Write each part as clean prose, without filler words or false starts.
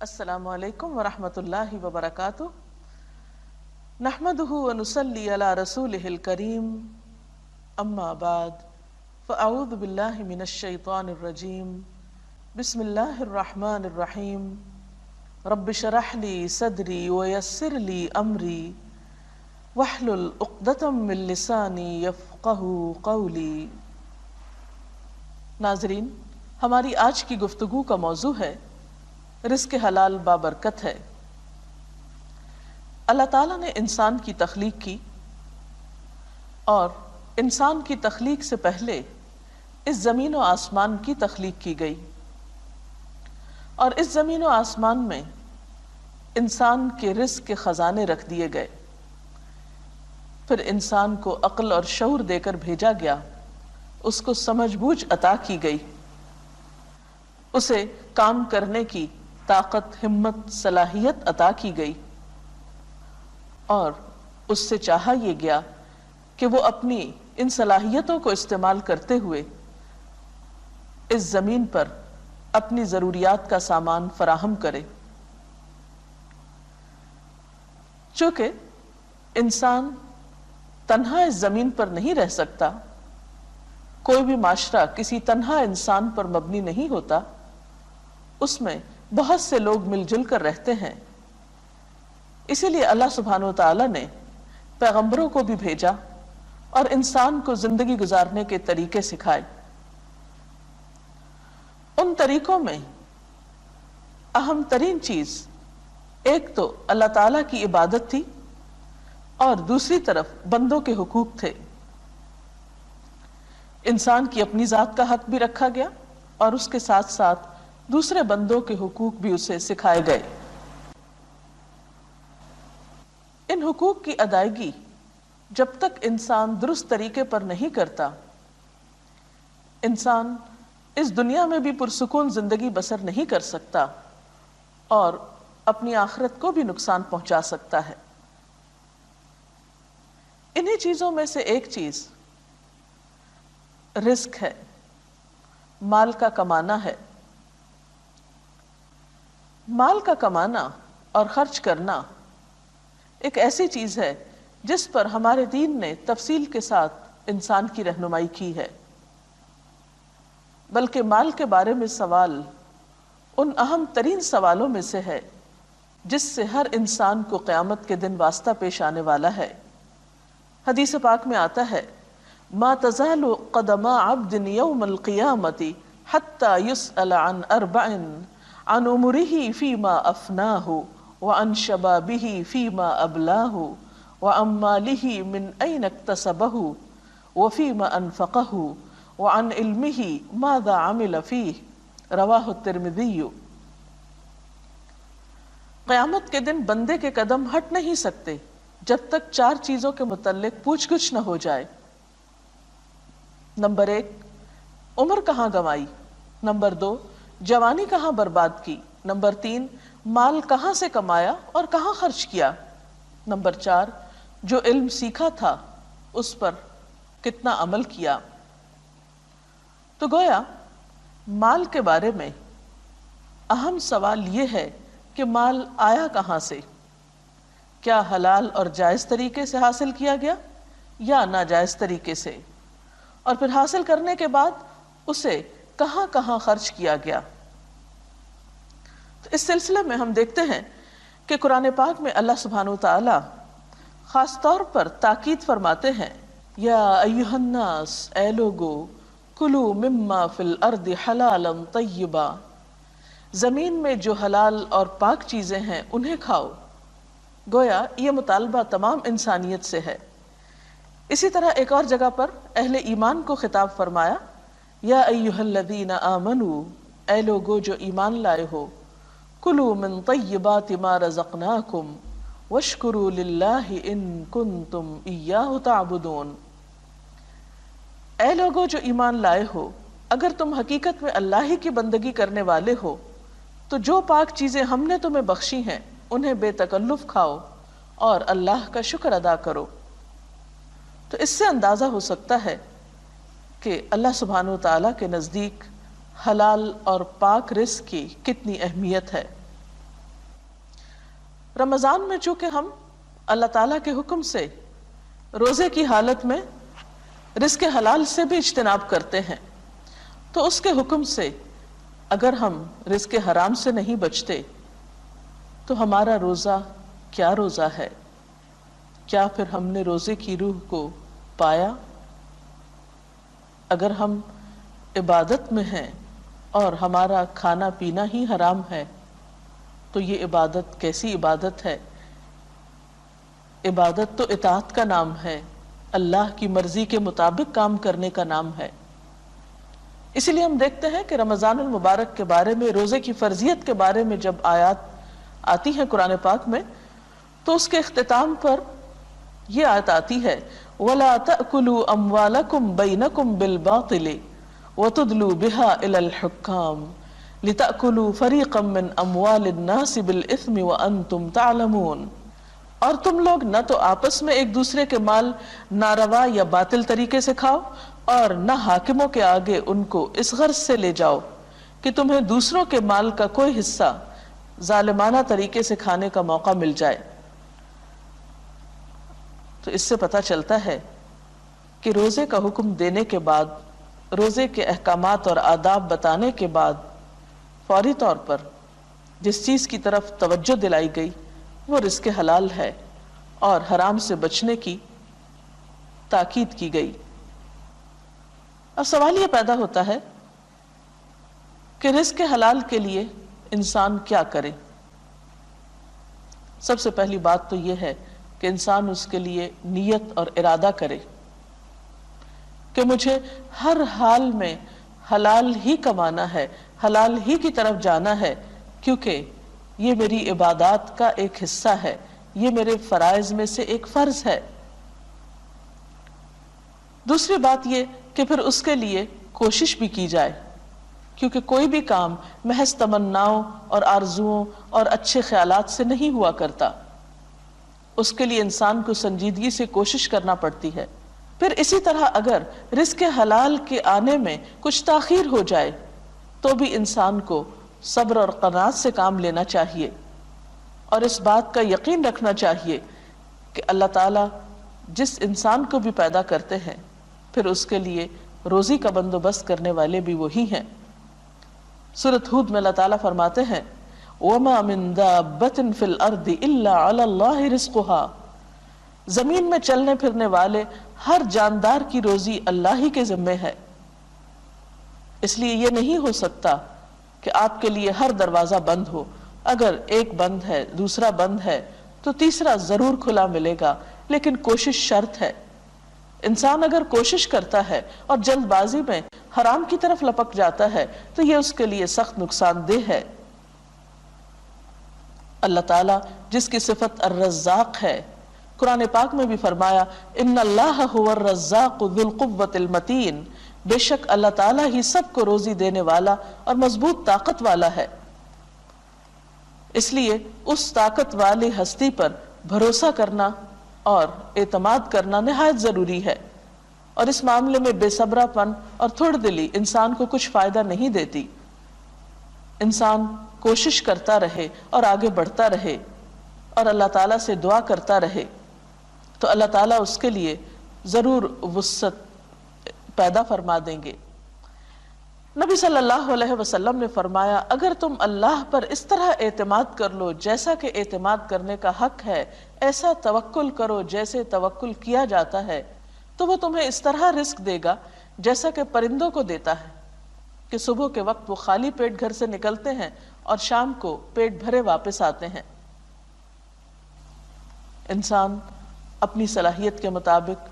السلام علیکم ورحمۃ اللہ وبرکاتہ نحمدہ ونصلی علی رسولہ الکریم اما بعد فاعوذ باللہ من الشیطان الرجیم بسم اللہ الرحمن الرحیم رب اشرح لی صدری ویسر لی امری واحلل عقدۃ من لسانی یفقہوا قولی۔ ناظرین، ہماری آج کی گفتگو کا موضوع ہے رزق حلال بابرکت ہے۔ اللہ تعالیٰ نے انسان کی تخلیق کی، اور انسان کی تخلیق سے پہلے اس زمین و آسمان کی تخلیق کی گئی، اور اس زمین و آسمان میں انسان کے رزق کے خزانے رکھ دیے گئے۔ پھر انسان کو عقل اور شعور دے کر بھیجا گیا، اس کو سمجھ بوجھ عطا کی گئی، اسے کام کرنے کی طاقت، ہمت، صلاحیت عطا کی گئی، اور اس سے چاہا یہ گیا کہ وہ اپنی ان صلاحیتوں کو استعمال کرتے ہوئے اس زمین پر اپنی ضروریات کا سامان فراہم کرے۔ چونکہ انسان تنہا اس زمین پر نہیں رہ سکتا، کوئی بھی معاشرہ کسی تنہا انسان پر مبنی نہیں ہوتا، اس میں بہت سے لوگ مل جل کر رہتے ہیں۔ اسی لیے اللہ سبحانہ و تعالیٰ نے پیغمبروں کو بھی بھیجا اور انسان کو زندگی گزارنے کے طریقے سکھائے۔ ان طریقوں میں اہم ترین چیز ایک تو اللہ تعالیٰ کی عبادت تھی، اور دوسری طرف بندوں کے حقوق تھے۔ انسان کی اپنی ذات کا حق بھی رکھا گیا، اور اس کے ساتھ ساتھ دوسرے بندوں کے حقوق بھی اسے سکھائے گئے۔ ان حقوق کی ادائیگی جب تک انسان درست طریقے پر نہیں کرتا، انسان اس دنیا میں بھی پرسکون زندگی بسر نہیں کر سکتا، اور اپنی آخرت کو بھی نقصان پہنچا سکتا ہے۔ انہی چیزوں میں سے ایک چیز رزق ہے، مال کا کمانا ہے۔ مال کا کمانا اور خرچ کرنا ایک ایسی چیز ہے جس پر ہمارے دین نے تفصیل کے ساتھ انسان کی رہنمائی کی ہے، بلکہ مال کے بارے میں سوال ان اہم ترین سوالوں میں سے ہے جس سے ہر انسان کو قیامت کے دن واسطہ پیش آنے والا ہے۔ حدیث پاک میں آتا ہے، ما تزال قدم عبد یوم القیامت حتی یسأل عن اربع، عن عمره فیما افناه، وعن شبابه فیما ابلاه، وعن ماله من این اکتسبه، وفیما انفقه، وعن علمه ماذا عمل فیہ، رواہ الترمذی۔ قیامت کے دن بندے کے قدم ہٹ نہیں سکتے جب تک چار چیزوں کے متعلق پوچھ گچھ نہ ہو جائے۔ نمبر 1، عمر کہاں گنوائی؟ نمبر 2، جوانی کہاں برباد کی؟ نمبر 3، مال کہاں سے کمایا اور کہاں خرچ کیا؟ نمبر 4، جو علم سیکھا تھا اس پر کتنا عمل کیا؟ تو گویا مال کے بارے میں اہم سوال یہ ہے کہ مال آیا کہاں سے؟ کیا حلال اور جائز طریقے سے حاصل کیا گیا یا ناجائز طریقے سے؟ اور پھر حاصل کرنے کے بعد اسے کہاں کہاں خرچ کیا گیا؟ تو اس سلسلے میں ہم دیکھتے ہیں کہ قرآن پاک میں اللہ سبحانہ وتعالی خاص طور پر تاکید فرماتے ہیں، یا ایھا الناس، اے لوگو، کلوا مما فی الارض حلالا طیبا، زمین میں جو حلال اور پاک چیزیں ہیں انہیں کھاؤ۔ گویا یہ مطالبہ تمام انسانیت سے ہے۔ اسی طرح ایک اور جگہ پر اہل ایمان کو خطاب فرمایا، یا ایھا الذین آمنوا، اے لوگو جو ایمان لائے ہو، کلوا من طیبات ما رزقناکم واشکروا للہ ان کنتم ایاہ تعبدون۔ اے لوگو جو ایمان لائے ہو، اگر تم حقیقت میں اللہ ہی کی بندگی کرنے والے ہو تو جو پاک چیزیں ہم نے تمہیں بخشی ہیں انہیں بے تکلف کھاؤ اور اللہ کا شکر ادا کرو۔ تو اس سے اندازہ ہو سکتا ہے کہ اللہ سبحانہ وتعالیٰ کے نزدیک حلال اور پاک رزق کی کتنی اہمیت ہے۔ رمضان میں چونکہ ہم اللہ تعالیٰ کے حکم سے روزے کی حالت میں رزق حلال سے بھی اجتناب کرتے ہیں، تو اس کے حکم سے اگر ہم رزق حرام سے نہیں بچتے تو ہمارا روزہ کیا روزہ ہے؟ کیا پھر ہم نے روزے کی روح کو پایا؟ اگر ہم عبادت میں ہیں اور ہمارا کھانا پینا ہی حرام ہے تو یہ عبادت کیسی عبادت ہے؟ عبادت تو اطاعت کا نام ہے، اللہ کی مرضی کے مطابق کام کرنے کا نام ہے۔ اسی لیے ہم دیکھتے ہیں کہ رمضان المبارک کے بارے میں، روزے کی فرضیت کے بارے میں جب آیات آتی ہیں قرآن پاک میں، تو اس کے اختتام پر یہ آیت آتی ہے وَلَا تَأْكُلُوا أَمْوَالَكُمْ بَيْنَكُمْ بِالْبَاطِلِ وَتُدْلُوا بِهَا إِلَى الْحُكَّامِ لِتَأْكُلُوا فَرِيقًا مِّنْ أَمْوَالِ النَّاسِ بِالْإِثْمِ وَأَنْتُمْ تَعْلَمُونَ۔ اور تم لوگ نہ تو آپس میں ایک دوسرے کے مال ناروا یا باطل طریقے سے کھاؤ، اور نہ حاکموں کے آگے ان کو اس غرض سے لے جاؤ کہ تمہیں دوسروں کے مال کا کوئی حصہ ظالمانہ طریقے سے کھانے کا موقع مل جائے۔ تو اس سے پتہ چلتا ہے کہ روزے کا حکم دینے کے بعد، روزے کے احکامات اور آداب بتانے کے بعد، فوری طور پر جس چیز کی طرف توجہ دلائی گئی وہ رزق حلال ہے اور حرام سے بچنے کی تاکید کی گئی۔ اب سوال یہ پیدا ہوتا ہے کہ رزق حلال کے لیے انسان کیا کرے؟ سب سے پہلی بات تو یہ ہے کہ انسان اس کے لیے نیت اور ارادہ کرے کہ مجھے ہر حال میں حلال ہی کمانا ہے، حلال ہی کی طرف جانا ہے، کیونکہ یہ میری عبادات کا ایک حصہ ہے، یہ میرے فرائض میں سے ایک فرض ہے۔ دوسری بات یہ کہ پھر اس کے لیے کوشش بھی کی جائے، کیونکہ کوئی بھی کام محض تمناؤں اور آرزوؤں اور اچھے خیالات سے نہیں ہوا کرتا، اس کے لیے انسان کو سنجیدگی سے کوشش کرنا پڑتی ہے۔ پھر اسی طرح اگر رزق حلال کے آنے میں کچھ تاخیر ہو جائے تو بھی انسان کو صبر اور قناعت سے کام لینا چاہیے، اور اس بات کا یقین رکھنا چاہیے کہ اللہ تعالیٰ جس انسان کو بھی پیدا کرتے ہیں پھر اس کے لیے روزی کا بندوبست کرنے والے بھی وہی ہیں۔ سورۃ ہود میں اللہ تعالیٰ فرماتے ہیں وَمَا مِن دَابَّةٍ فِي الْأَرْضِ إِلَّا عَلَى اللَّهِ رِزْقُهَا، زمین میں چلنے پھرنے والے ہر جاندار کی روزی اللہ ہی کے ذمے ہے۔ اس لیے یہ نہیں ہو سکتا کہ آپ کے لیے ہر دروازہ بند ہو، اگر ایک بند ہے دوسرا بند ہے تو تیسرا ضرور کھلا ملے گا، لیکن کوشش شرط ہے۔ انسان اگر کوشش کرتا ہے اور جلد بازی میں حرام کی طرف لپک جاتا ہے تو یہ اس کے لیے سخت نقصان دہ ہے۔ اللہ تعالیٰ جس کی صفت الرزاق ہے، قرآن پاک میں بھی فرمایا ان اللہ هو الرزاق ذو القوة المتین، بے شک اللہ تعالیٰ ہی سب کو روزی دینے والا اور مضبوط طاقت والا ہے۔ اس لیے اس طاقت والی ہستی پر بھروسہ کرنا اور اعتماد کرنا نہایت ضروری ہے، اور اس معاملے میں بے صبرا پن اور تھوڑ دلی انسان کو کچھ فائدہ نہیں دیتی۔ انسان کوشش کرتا رہے اور آگے بڑھتا رہے اور اللہ تعالیٰ سے دعا کرتا رہے تو اللہ تعالیٰ اس کے لیے ضرور وسعت پیدا فرما دیں گے۔ نبی صلی اللہ علیہ وسلم نے فرمایا اگر تم اللہ پر اس طرح اعتماد کر لو جیسا کہ اعتماد کرنے کا حق ہے، ایسا توکل کرو جیسے توکل کیا جاتا ہے، تو وہ تمہیں اس طرح رزق دے گا جیسا کہ پرندوں کو دیتا ہے کہ صبح کے وقت وہ خالی پیٹ گھر سے نکلتے ہیں اور شام کو پیٹ بھرے واپس آتے ہیں۔ انسان اپنی صلاحیت کے مطابق،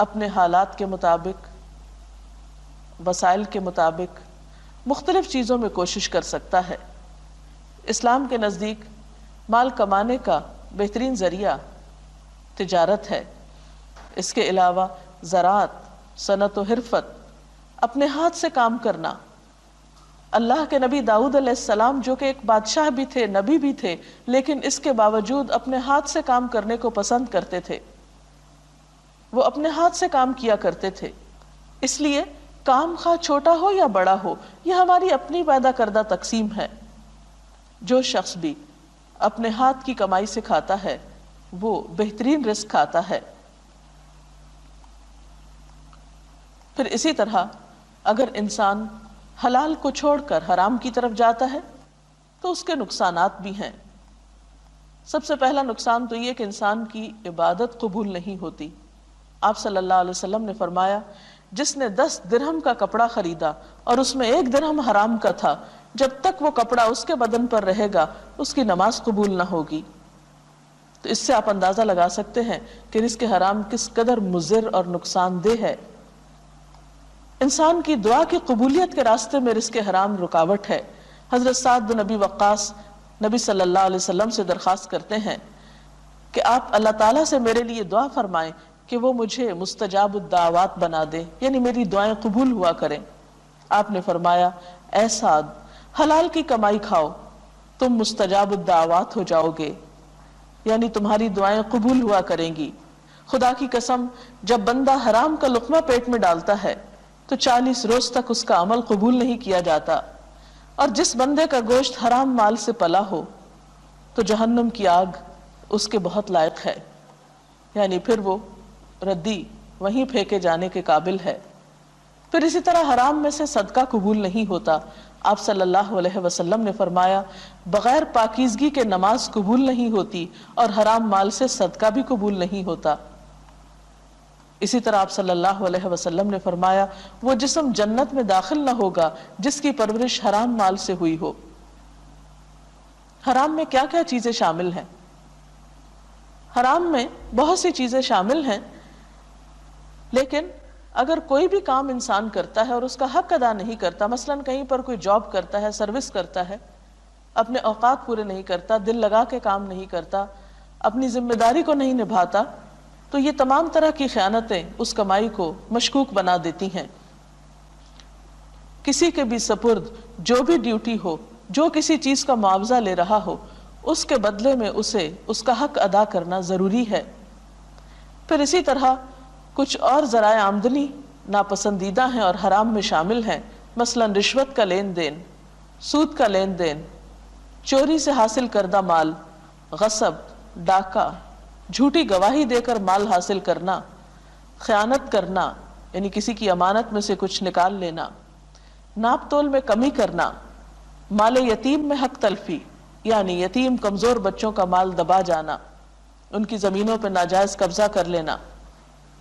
اپنے حالات کے مطابق، وسائل کے مطابق مختلف چیزوں میں کوشش کر سکتا ہے۔ اسلام کے نزدیک مال کمانے کا بہترین ذریعہ تجارت ہے، اس کے علاوہ زراعت، صنعت و حرفت، اپنے ہاتھ سے کام کرنا۔ اللہ کے نبی داؤد علیہ السلام جو کہ ایک بادشاہ بھی تھے، نبی بھی تھے، لیکن اس کے باوجود اپنے ہاتھ سے کام کرنے کو پسند کرتے تھے، وہ اپنے ہاتھ سے کام کیا کرتے تھے۔ اس لیے کام خواہ چھوٹا ہو یا بڑا ہو، یہ ہماری اپنی پیدا کردہ تقسیم ہے۔ جو شخص بھی اپنے ہاتھ کی کمائی سے کھاتا ہے وہ بہترین رزق کھاتا ہے۔ پھر اسی طرح اگر انسان حلال کو چھوڑ کر حرام کی طرف جاتا ہے تو اس کے نقصانات بھی ہیں۔ سب سے پہلا نقصان تو یہ کہ انسان کی عبادت قبول نہیں ہوتی۔ آپ صلی اللہ علیہ وسلم نے فرمایا جس نے 10 درہم کا کپڑا خریدا اور اس میں 1 درہم حرام کا تھا، جب تک وہ کپڑا اس کے بدن پر رہے گا اس کی نماز قبول نہ ہوگی۔ تو اس سے آپ اندازہ لگا سکتے ہیں کہ رزق حرام کس قدر مضر اور نقصان دہ ہے۔ انسان کی دعا کی قبولیت کے راستے میں رزق حرام رکاوٹ ہے۔ حضرت سعد بن ابی وقاص نبی صلی اللہ علیہ وسلم سے درخواست کرتے ہیں کہ آپ اللہ تعالیٰ سے میرے لیے دعا فرمائیں کہ وہ مجھے مستجاب الدعوات بنا دے، یعنی میری دعائیں قبول ہوا کریں۔ آپ نے فرمایا اے سعد، حلال کی کمائی کھاؤ، تم مستجاب الدعوات ہو جاؤ گے، یعنی تمہاری دعائیں قبول ہوا کریں گی۔ خدا کی قسم، جب بندہ حرام کا لقمہ پیٹ میں ڈالتا ہے تو 40 روز تک اس کا عمل قبول نہیں کیا جاتا، اور جس بندے کا گوشت حرام مال سے پلا ہو تو جہنم کی آگ اس کے بہت لائق ہے، یعنی پھر وہ ردی وہیں پھینکے جانے کے قابل ہے۔ پھر اسی طرح حرام میں سے صدقہ قبول نہیں ہوتا۔ آپ صلی اللہ علیہ وسلم نے فرمایا بغیر پاکیزگی کے نماز قبول نہیں ہوتی اور حرام مال سے صدقہ بھی قبول نہیں ہوتا۔ اسی طرح آپ صلی اللہ علیہ وسلم نے فرمایا وہ جسم جنت میں داخل نہ ہوگا جس کی پرورش حرام مال سے ہوئی ہو۔ حرام میں کیا کیا چیزیں شامل ہیں؟ حرام میں بہت سی چیزیں شامل ہیں، لیکن اگر کوئی بھی کام انسان کرتا ہے اور اس کا حق ادا نہیں کرتا، مثلا کہیں پر کوئی جاب کرتا ہے، سروس کرتا ہے، اپنے اوقات پورے نہیں کرتا، دل لگا کے کام نہیں کرتا، اپنی ذمہ داری کو نہیں نبھاتا، تو یہ تمام طرح کی خیانتیں اس کمائی کو مشکوک بنا دیتی ہیں۔ کسی کے بھی سپرد جو بھی ڈیوٹی ہو، جو کسی چیز کا معاوضہ لے رہا ہو، اس کے بدلے میں اسے اس کا حق ادا کرنا ضروری ہے۔ پھر اسی طرح کچھ اور ذرائع آمدنی ناپسندیدہ ہیں اور حرام میں شامل ہیں، مثلا رشوت کا لین دین، سود کا لین دین، چوری سے حاصل کردہ مال، غصب، ڈاکہ، جھوٹی گواہی دے کر مال حاصل کرنا، خیانت کرنا یعنی کسی کی امانت میں سے کچھ نکال لینا، ناپ تول میں کمی کرنا، مال یتیم میں حق تلفی یعنی یتیم کمزور بچوں کا مال دبا جانا، ان کی زمینوں پر ناجائز قبضہ کر لینا۔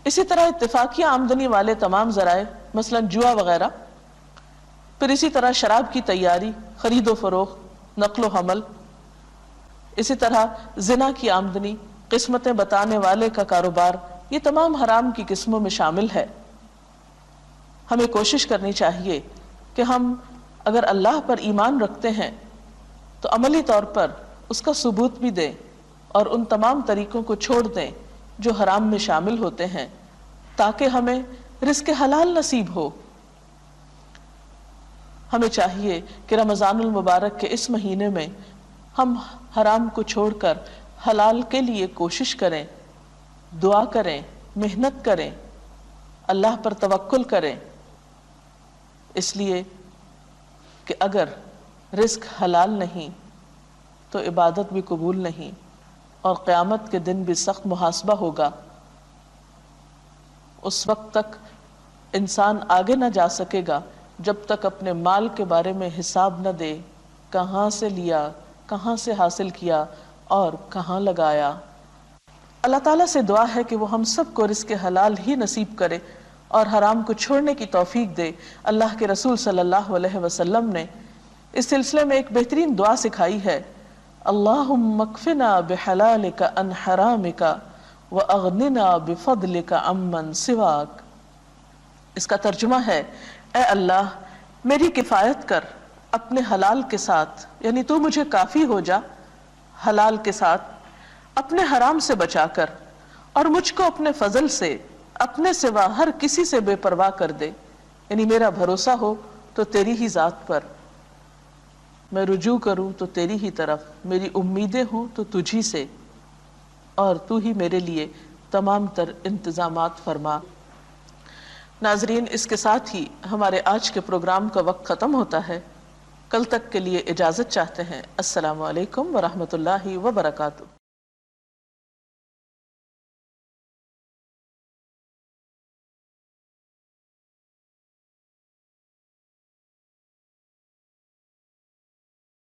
اسی طرح اتفاقیہ آمدنی والے تمام ذرائع، مثلا جوا وغیرہ، پھر اسی طرح شراب کی تیاری، خرید و فروخت، نقل و حمل، اسی طرح زنا کی آمدنی، قسمتیں بتانے والے کا کاروبار، یہ تمام حرام کی قسموں میں شامل ہے۔ ہمیں کوشش کرنی چاہیے کہ ہم اگر اللہ پر ایمان رکھتے ہیں تو عملی طور پر اس کا ثبوت بھی دیں اور ان تمام طریقوں کو چھوڑ دیں جو حرام میں شامل ہوتے ہیں، تاکہ ہمیں رزق حلال نصیب ہو۔ ہمیں چاہیے کہ رمضان المبارک کے اس مہینے میں ہم حرام کو چھوڑ کر حلال کے لیے کوشش کریں، دعا کریں، محنت کریں، اللہ پر توکل کریں، اس لیے کہ اگر رزق حلال نہیں تو عبادت بھی قبول نہیں، اور قیامت کے دن بھی سخت محاسبہ ہوگا۔ اس وقت تک انسان آگے نہ جا سکے گا جب تک اپنے مال کے بارے میں حساب نہ دے، کہاں سے لیا، کہاں سے حاصل کیا اور کہاں لگایا۔ اللہ تعالیٰ سے دعا ہے کہ وہ ہم سب کو رزق حلال ہی نصیب کرے اور حرام کو چھوڑنے کی توفیق دے۔ اللہ کے رسول صلی اللہ علیہ وسلم نے اس سلسلے میں ایک بہترین دعا سکھائی ہے، اللہم اکفنا بحلالک عن حرامک واغننا بفضلک عمن سواک۔ اس کا ترجمہ ہے، اے اللہ میری کفایت کر اپنے حلال کے ساتھ، یعنی تو مجھے کافی ہو جا حلال کے ساتھ، اپنے حرام سے بچا کر، اور مجھ کو اپنے فضل سے اپنے سوا ہر کسی سے بے پرواہ کر دے، یعنی میرا بھروسہ ہو تو تیری ہی ذات پر، میں رجوع کروں تو تیری ہی طرف، میری امیدیں ہوں تو تجھی سے، اور تو ہی میرے لیے تمام تر انتظامات فرما۔ ناظرین، اس کے ساتھ ہی ہمارے آج کے پروگرام کا وقت ختم ہوتا ہے۔ کل تک کے لیے اجازت چاہتے ہیں۔ السلام علیکم ورحمۃ اللہ وبرکاتہ۔